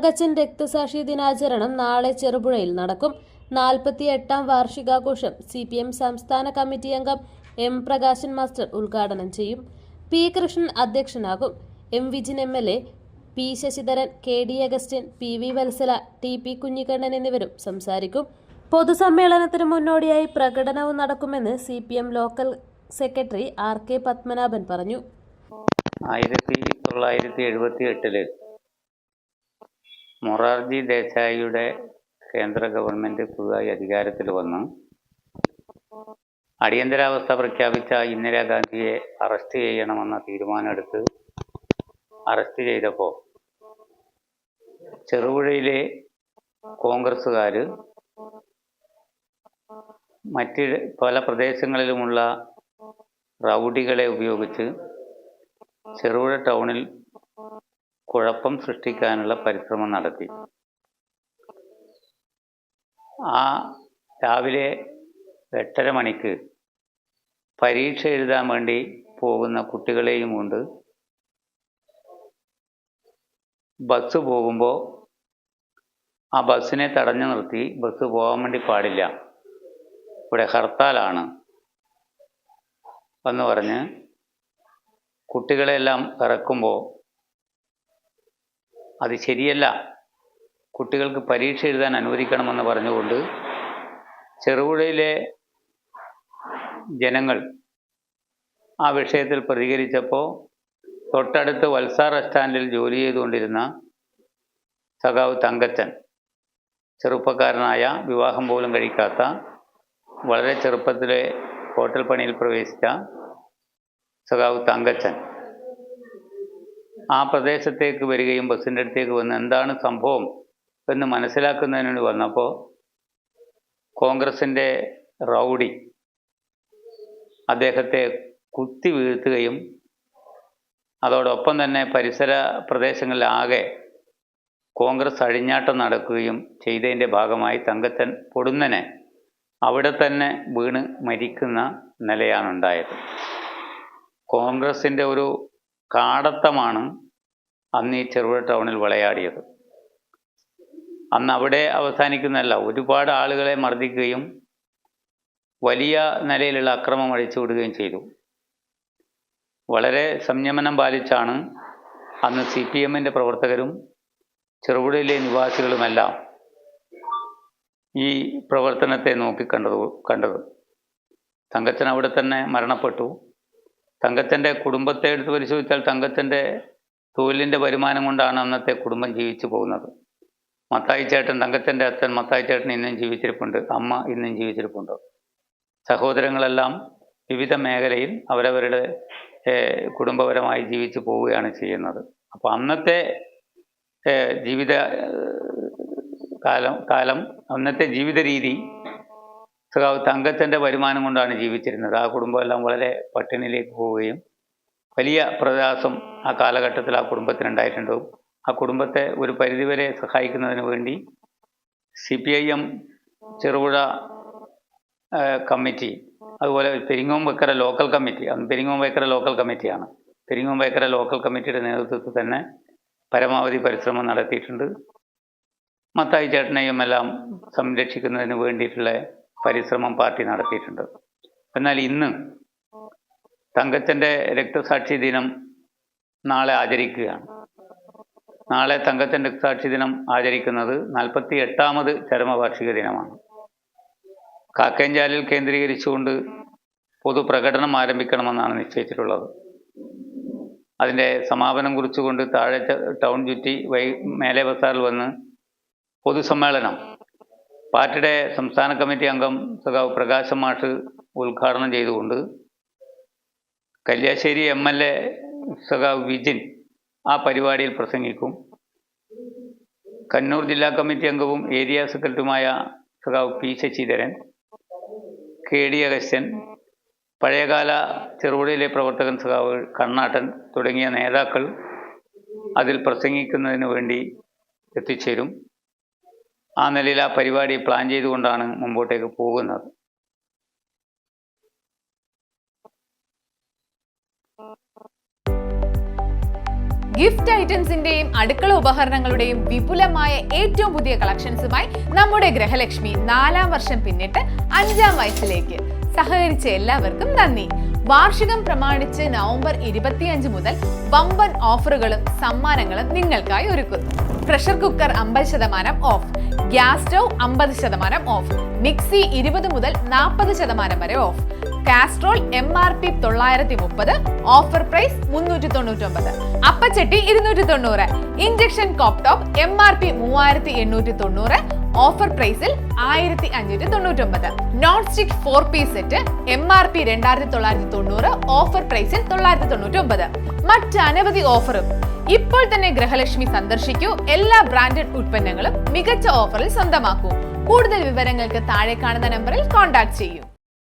തങ്കച്ചൻ രക്തസാക്ഷി ദിനാചരണം നാളെ ചെറുപുഴയിൽ നടക്കും. 48ാം വാർഷികാഘോഷം CPM സംസ്ഥാന കമ്മിറ്റി അംഗം M. പ്രകാശൻ മാസ്റ്റർ ഉദ്ഘാടനം ചെയ്യും. P. കൃഷ്ണൻ അധ്യക്ഷനാകും. M. Vijin MLA, P. Sasidharan, KD Augustine, PV Vatsala, TP Kunhikannan എന്നിവരും സംസാരിക്കും. പൊതുസമ്മേളനത്തിന് മുന്നോടിയായി പ്രകടനവും നടക്കുമെന്ന് CPM local secretary RK Padmanabhan പറഞ്ഞു. 1978 മൊറാർജി ദേശായിയുടെ കേന്ദ്ര ഗവൺമെൻറ് പുതുതായി അധികാരത്തിൽ വന്ന് അടിയന്തരാവസ്ഥ പ്രഖ്യാപിച്ച ഇന്ദിരാഗാന്ധിയെ അറസ്റ്റ് ചെയ്യണമെന്ന തീരുമാനമെടുത്ത് അറസ്റ്റ് ചെയ്തപ്പോൾ ചെറുപുഴയിലെ കോൺഗ്രസ്സുകാർ മറ്റ് പല പ്രദേശങ്ങളിലുമുള്ള റൗഡികളെ ഉപയോഗിച്ച് ചെറുപുഴ ടൗണിൽ കുഴപ്പം സൃഷ്ടിക്കാനുള്ള പരിശ്രമം നടത്തി. രാവിലെ 8:30 മണിക്ക് പരീക്ഷ എഴുതാൻ വേണ്ടി പോകുന്ന കുട്ടികളെയും കൊണ്ട് ബസ് പോകുമ്പോൾ ആ ബസ്സിനെ തടഞ്ഞു നിർത്തി ബസ് പോകാൻ വേണ്ടി പാടില്ല, ഇവിടെ ഹർത്താലാണ് എന്ന് പറഞ്ഞ് കുട്ടികളെല്ലാം ഇറക്കുമ്പോൾ അത് ശരിയല്ല, കുട്ടികൾക്ക് പരീക്ഷ എഴുതാൻ അനുവദിക്കണമെന്ന് പറഞ്ഞുകൊണ്ട് ചെറുപുഴയിലെ ജനങ്ങൾ ആ വിഷയത്തിൽ പ്രതികരിച്ചപ്പോൾ തൊട്ടടുത്ത് വത്സാർ റെസ്റ്റോറൻറ്റിൽ ജോലി ചെയ്തുകൊണ്ടിരുന്ന സഖാവ് തങ്കച്ചൻ, ചെറുപ്പക്കാരനായ, വിവാഹം പോലും കഴിക്കാത്ത, വളരെ ചെറുപ്പത്തിലെ ഹോട്ടൽ പണിയിൽ പ്രവേശിച്ച സഖാവ് തങ്കച്ചൻ ആ പ്രദേശത്തേക്ക് വരികയും ബസ്സിൻ്റെ അടുത്തേക്ക് വന്ന് എന്താണ് സംഭവം എന്ന് മനസ്സിലാക്കുന്നതിന് വേണ്ടി വന്നപ്പോൾ കോൺഗ്രസിൻ്റെ റൗഡി അദ്ദേഹത്തെ കുത്തി വീഴ്ത്തുകയും അതോടൊപ്പം തന്നെ പരിസര പ്രദേശങ്ങളിലാകെ കോൺഗ്രസ് അഴിഞ്ഞാട്ടം നടക്കുകയും ചെയ്തതിൻ്റെ ഭാഗമായി തങ്കച്ചൻ പൊടുന്നനെ അവിടെ തന്നെ വീണ് മരിക്കുന്ന നിലയാണുണ്ടായത്. കോൺഗ്രസിൻ്റെ ഒരു കാടത്തമാണ് അന്ന് ഈ ചെറുപുഴ ടൗണിൽ വിളയാടിയത്. അന്ന് അവിടെ അവസാനിക്കുന്നതല്ല, ഒരുപാട് ആളുകളെ മർദ്ദിക്കുകയും വലിയ നിലയിലുള്ള അക്രമം അഴിച്ചുവിടുകയും ചെയ്തു. വളരെ സംയമനം പാലിച്ചാണ് അന്ന് CPMൻ്റെ പ്രവർത്തകരും ചെറുപുഴയിലെ നിവാസികളുമെല്ലാം ഈ പ്രവർത്തനത്തെ കണ്ടത്. തങ്കച്ചൻ അവിടെ തന്നെ മരണപ്പെട്ടു. തങ്കച്ചൻ്റെ കുടുംബത്തെ എടുത്ത് പരിശോധിച്ചാൽ തങ്കച്ചൻ്റെ തൊഴിലിൻ്റെ വരുമാനം കൊണ്ടാണ് അന്നത്തെ കുടുംബം ജീവിച്ചു പോകുന്നത്. മത്തായി ചേട്ടൻ, തങ്കച്ചൻ്റെ അച്ഛൻ മത്തായി ചേട്ടൻ ഇന്നും ജീവിച്ചിരിപ്പുണ്ട്, അമ്മ ഇന്നും ജീവിച്ചിരിപ്പുണ്ട്. സഹോദരങ്ങളെല്ലാം വിവിധ മേഖലയിൽ അവരവരുടെ കുടുംബപരമായി ജീവിച്ചു പോവുകയാണ് ചെയ്യുന്നത്. അപ്പോൾ അന്നത്തെ ജീവിത അന്നത്തെ ജീവിത രീതി സഖാവ് തങ്കച്ചൻ്റെ വരുമാനം കൊണ്ടാണ് ജീവിച്ചിരുന്നത്. ആ കുടുംബമെല്ലാം വളരെ പട്ടിണിയിലേക്ക് പോവുകയും വലിയ പ്രയാസം ആ കാലഘട്ടത്തിൽ ആ കുടുംബത്തിനുണ്ടായിട്ടുണ്ടാവും. ആ കുടുംബത്തെ ഒരു പരിധിവരെ സഹായിക്കുന്നതിന് വേണ്ടി CPIM ചെറുപുഴ കമ്മിറ്റി, അതുപോലെ Peringome Vaikkara local committee, Peringome Vaikkara local കമ്മിറ്റിയാണ്, പെരിങ്ങോം വൈക്കര ലോക്കൽ കമ്മിറ്റിയുടെ നേതൃത്വത്തിൽ തന്നെ പരമാവധി പരിശ്രമം നടത്തിയിട്ടുണ്ട്. മത്തായി ചേട്ടനെയും എല്ലാം സംരക്ഷിക്കുന്നതിന് വേണ്ടിയിട്ടുള്ള പരിശ്രമം പാർട്ടി നടത്തിയിട്ടുണ്ട്. എന്നാൽ ഇന്ന് തങ്കച്ചൻ്റെ രക്തസാക്ഷി ദിനം നാളെ ആചരിക്കുകയാണ്. നാളെ തങ്കച്ചൻ രക്തസാക്ഷി ദിനം ആചരിക്കുന്നത് 48ാമത് ചരമവാർഷിക ദിനമാണ്. കാക്കയഞ്ചാലിൽ കേന്ദ്രീകരിച്ചുകൊണ്ട് പൊതുപ്രകടനം ആരംഭിക്കണമെന്നാണ് നിശ്ചയിച്ചിട്ടുള്ളത്. അതിൻ്റെ സമാപനം കുറിച്ചുകൊണ്ട് താഴെ ടൗൺ ചുറ്റി മേലെ ബസാറിൽ വന്ന് പൊതുസമ്മേളനം പാർട്ടിയുടെ സംസ്ഥാന കമ്മിറ്റി അംഗം സഖാവ് പ്രകാശൻ മാഷ് ഉദ്ഘാടനം ചെയ്തുകൊണ്ട് കല്യാശ്ശേരി MLA സഖാവ് വിജിൻ ആ പരിപാടിയിൽ പ്രസംഗിക്കും. കണ്ണൂർ ജില്ലാ കമ്മിറ്റി അംഗവും ഏരിയ സെക്രട്ടറിയുമായ സഖാവ് P. ശശിധരൻ, KD അഗസ്ത്യൻ, പഴയകാല ചെറുപുഴയിലെ പ്രവർത്തകൻ സഖാവ് കണ്ണാട്ടൻ തുടങ്ങിയ നേതാക്കൾ അതിൽ പ്രസംഗിക്കുന്നതിന് വേണ്ടി എത്തിച്ചേരും. ആ നിലയിൽ ആ പരിപാടി പ്ലാൻ ചെയ്തുകൊണ്ടാണ് മുമ്പോട്ടേക്ക് പോകുന്നത്. ഗിഫ്റ്റ് ഐറ്റംസിന്റെയും അടുക്കള ഉപകരണങ്ങളുടെയും വിപുലമായ ഏറ്റവും പുതിയ കളക്ഷൻസുമായി നമ്മുടെ ഗൃഹലക്ഷ്മി 4ാം വർഷം പിന്നിട്ട് 5ാം വയസ്സിലേക്ക്. സഹകരിച്ച എല്ലാവർക്കും നന്ദി. വാർഷികം പ്രമാണിച്ച് നവംബർ 25 മുതൽ വമ്പൻ ഓഫറുകളും സമ്മാനങ്ങളും നിങ്ങൾക്കായി ഒരുക്കുന്നു. Pressure cooker 50% off, gas stove 50% off, mixie 20 മുതൽ 40% വരെ off, Castrol MRP 930, offer price 399, അപ്പച്ചട്ടി 290, induction cooktop MRP 3890, offer പ്രൈസിൽ 1599, non stick 4 piece set MRP 2990, offer പ്രൈസിൽ 999. മറ്റനവധി ഓഫറും. ഇപ്പോൾ തന്നെ ഗൃഹലക്ഷ്മി സന്ദർശിക്കൂ. എല്ലാ ബ്രാൻഡഡ് ഉൽപ്പന്നങ്ങളും മികച്ച ഓഫറിൽ സ്വന്തമാക്കൂ. കൂടുതൽ വിവരങ്ങൾക്ക് താഴെ കാണുന്ന നമ്പറിൽ കോൺടാക്ട് ചെയ്യൂ.